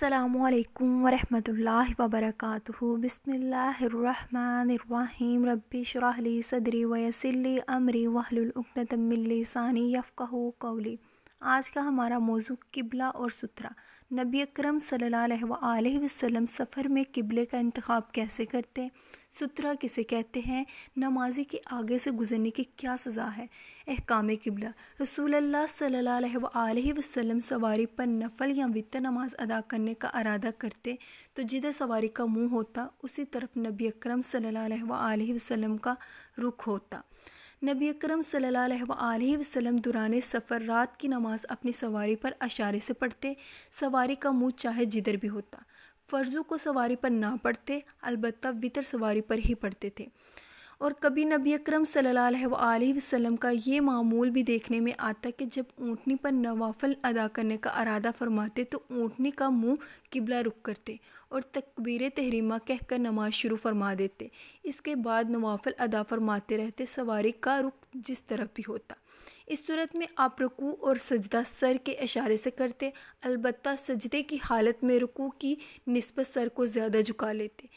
السلام علیکم ورحمۃ اللہ وبرکاتہ۔ بسم اللہ الرحمن الرحیم۔ رب اشرح لی صدری ویسر لی امری واحلل عقدۃ من لسانی یفقہوا قولی۔ آج کا ہمارا موضوع قبلہ اور سترہ۔ نبی اکرم صلی اللہ علیہ وسلم سفر میں قبلے کا انتخاب کیسے کرتے؟ سترہ کسے کہتے ہیں؟ نمازی کے آگے سے گزرنے کی کیا سزا ہے؟ احکام قبلہ۔ رسول اللہ صلی اللہ علیہ وسلم سواری پر نفل یا وتر نماز ادا کرنے کا ارادہ کرتے تو جدھر سواری کا منہ ہوتا اسی طرف نبی اکرم صلی اللہ علیہ وسلم کا رخ ہوتا۔ نبی اکرم صلی اللہ علیہ وسلم دوران سفر رات کی نماز اپنی سواری پر اشارے سے پڑھتے، سواری کا منہ چاہے جدھر بھی ہوتا۔ فرضوں کو سواری پر نہ پڑھتے، البتہ وتر سواری پر ہی پڑھتے تھے۔ اور کبھی نبی اکرم صلی اللہ علیہ وسلم کا یہ معمول بھی دیکھنے میں آتا کہ جب اونٹنی پر نوافل ادا کرنے کا ارادہ فرماتے تو اونٹنی کا منہ قبلہ رخ کرتے اور تکبیر تحریمہ کہہ کر نماز شروع فرما دیتے۔ اس کے بعد نوافل ادا فرماتے رہتے، سواری کا رخ جس طرف بھی ہوتا۔ اس صورت میں آپ رکوع اور سجدہ سر کے اشارے سے کرتے، البتہ سجدے کی حالت میں رکوع کی نسبت سر کو زیادہ جھکا لیتے۔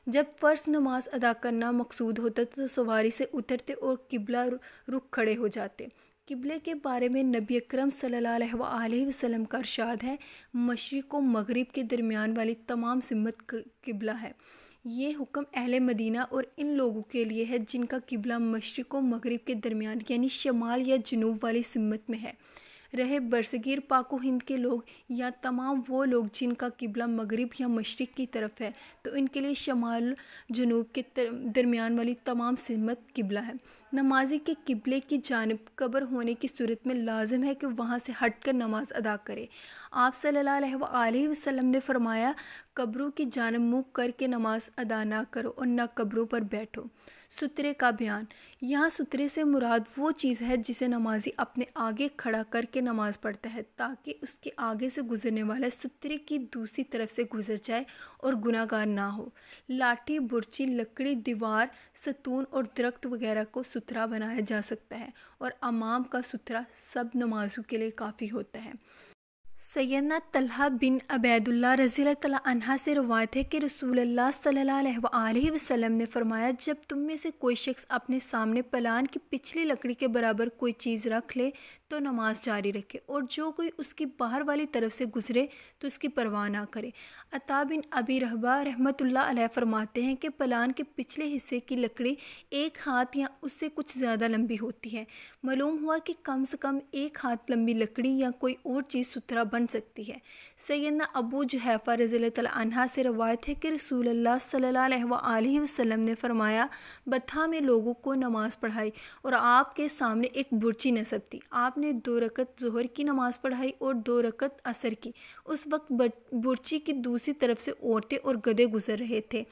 جب فرض نماز ادا کرنا مقصود ہوتا تو سواری سے اترتے اور قبلہ رخ کھڑے ہو جاتے۔ قبلے کے بارے میں نبی اکرم صلی اللہ علیہ وسلم کا ارشاد ہے، مشرق و مغرب کے درمیان والی تمام سمت قبلہ ہے۔ یہ حکم اہل مدینہ اور ان لوگوں کے لیے ہے جن کا قبلہ مشرق و مغرب کے درمیان یعنی شمال یا جنوب والی سمت میں ہے، رہے برصغیر پاک و ہند کے لوگ یا تمام وہ لوگ جن کا قبلہ مغرب یا مشرق کی طرف ہے تو ان کے لیے شمال جنوب کے درمیان والی تمام سمت قبلہ ہے۔ نمازی کے قبلے کی جانب قبر ہونے کی صورت میں لازم ہے کہ وہاں سے ہٹ کر نماز ادا کرے۔ آپ صلی اللہ علیہ وسلم نے فرمایا، قبروں کی جانب منہ کر کے نماز ادا نہ کرو اور نہ قبروں پر بیٹھو۔ سترے کا بیان۔ یہاں سترے سے مراد وہ چیز ہے جسے نمازی اپنے آگے کھڑا کر کے نماز پڑھتا ہے تاکہ اس کے آگے سے گزرنے والا سترے کی دوسری طرف سے گزر جائے اور گناہ گار نہ ہو۔ لاٹھی، برچی، لکڑی، دیوار، ستون اور درخت وغیرہ کو سترہ بنایا جا سکتا ہے اور امام کا سترہ سب نمازوں کے لیے کافی ہوتا ہے۔ سیدنا طلحہ بن عبید اللہ رضی اللہ تعالیٰ عنہ سے روایت ہے کہ رسول اللہ صلی اللہ علیہ وسلم نے فرمایا، جب تم میں سے کوئی شخص اپنے سامنے پلان کی پچھلی لکڑی کے برابر کوئی چیز رکھ لے تو نماز جاری رکھے، اور جو کوئی اس کی باہر والی طرف سے گزرے تو اس کی پرواہ نہ کرے۔ عطا بن ابی رباح رحمۃ اللہ علیہ فرماتے ہیں کہ پلان کے پچھلے حصے کی لکڑی 1 ہاتھ یا اس سے کچھ زیادہ لمبی ہوتی ہے۔ معلوم ہوا کہ کم سے کم 1 ہاتھ لمبی لکڑی یا کوئی اور چیز سترہ بن سکتی ہے۔ سیدنا ابو جحیفہ رضی اللہ تعالیٰ عنہ سے روایت ہے کہ رسول اللہ صلی اللہ علیہ وسلم نے فرمایا، بطحا میں لوگوں کو نماز پڑھائی اور آپ کے سامنے ایک برچی نصب تھی۔ آپ نے 2 رکعت ظہر کی نماز پڑھائی اور 2 رکعت عصر کی۔ اس وقت برچی کی دوسری طرف سے عورتیں اور گدھے گزر رہے تھے۔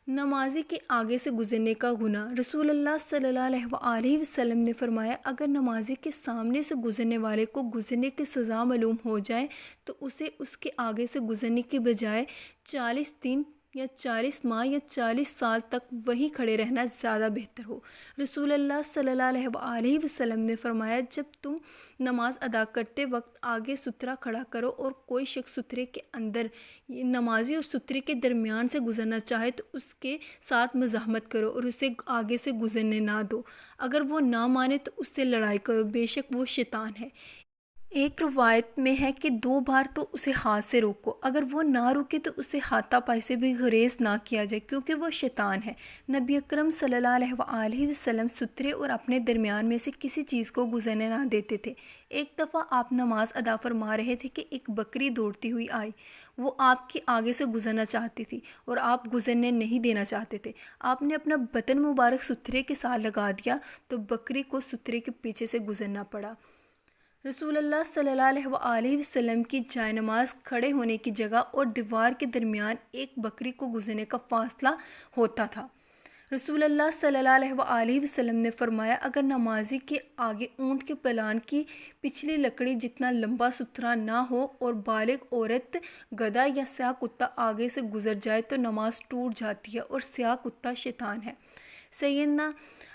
نمازی کے آگے سے گزرنے کا گناہ۔ رسول اللہ صلی اللہ علیہ وسلم نے فرمایا، اگر نمازی کے سامنے سے گزرنے والے کو گزرنے کی سزا معلوم ہو جائے تو اسے اس کے آگے سے گزرنے کی بجائے 40 دن یا 40 ماہ یا 40 سال تک وہیں کھڑے رہنا زیادہ بہتر ہو۔ رسول اللہ صلی اللہ علیہ وسلم نے فرمایا، جب تم نماز ادا کرتے وقت آگے سترہ کھڑا کرو اور کوئی شخص سترے کے اندر نمازی اور سترے کے درمیان سے گزرنا چاہے تو اس کے ساتھ مزاحمت کرو اور اسے آگے سے گزرنے نہ دو۔ اگر وہ نہ مانے تو اس سے لڑائی کرو، بے شک وہ شیطان ہے۔ ایک روایت میں ہے کہ 2 بار تو اسے ہاتھ سے روکو، اگر وہ نہ روکے تو اسے ہاتھا پائی سے بھی گریز نہ کیا جائے کیونکہ وہ شیطان ہے۔ نبی اکرم صلی اللہ علیہ وسلم سترے اور اپنے درمیان میں سے کسی چیز کو گزرنے نہ دیتے تھے۔ ایک دفعہ آپ نماز ادا فرما رہے تھے کہ ایک بکری دوڑتی ہوئی آئی، وہ آپ کے آگے سے گزرنا چاہتی تھی اور آپ گزرنے نہیں دینا چاہتے تھے۔ آپ نے اپنا بطن مبارک سترے کے ساتھ لگا دیا تو بکری کو سترے کے پیچھے سے گزرنا پڑا۔ رسول اللہ صلی اللہ علیہ وسلم کی جائے نماز کھڑے ہونے کی جگہ اور دیوار کے درمیان ایک بکری کو گزرنے کا فاصلہ ہوتا تھا۔ رسول اللہ صلی اللہ علیہ وسلم نے فرمایا، اگر نمازی کے آگے اونٹ کے پلان کی پچھلی لکڑی جتنا لمبا سترہ نہ ہو اور بالغ عورت، گدھا یا سیاہ کتا آگے سے گزر جائے تو نماز ٹوٹ جاتی ہے اور سیاہ کتا شیطان ہے۔ سیدنا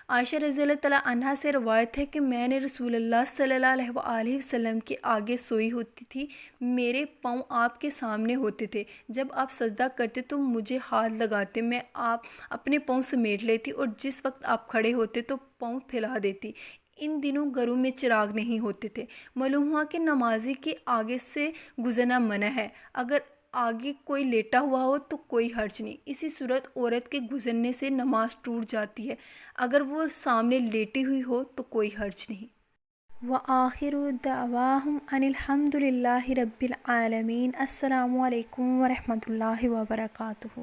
عائشہ رضی اللہ تعالیٰ عنہا سے روایت ہے کہ میں نے رسول اللہ صلی اللہ علیہ وآلہ وسلم کے آگے سوئی ہوتی تھی، میرے پاؤں آپ کے سامنے ہوتے تھے، جب آپ سجدہ کرتے تو مجھے ہاتھ لگاتے، میں آپ اپنے پاؤں سمیٹ لیتی اور جس وقت آپ کھڑے ہوتے تو پاؤں پھیلا دیتی۔ ان دنوں گھروں میں چراغ نہیں ہوتے تھے۔ معلوم ہوا کہ نمازی کے آگے سے گزرنا منع ہے، اگر آگے کوئی لیٹا ہوا ہو تو کوئی حرج نہیں۔ اسی صورت عورت کے گزرنے سے نماز ٹوٹ جاتی ہے، اگر وہ سامنے لیٹی ہوئی ہو تو کوئی حرج نہیں۔ وآخر دعواہم ان الحمد للہ رب العالمین۔ السلام علیکم ورحمۃ اللہ وبرکاتہ۔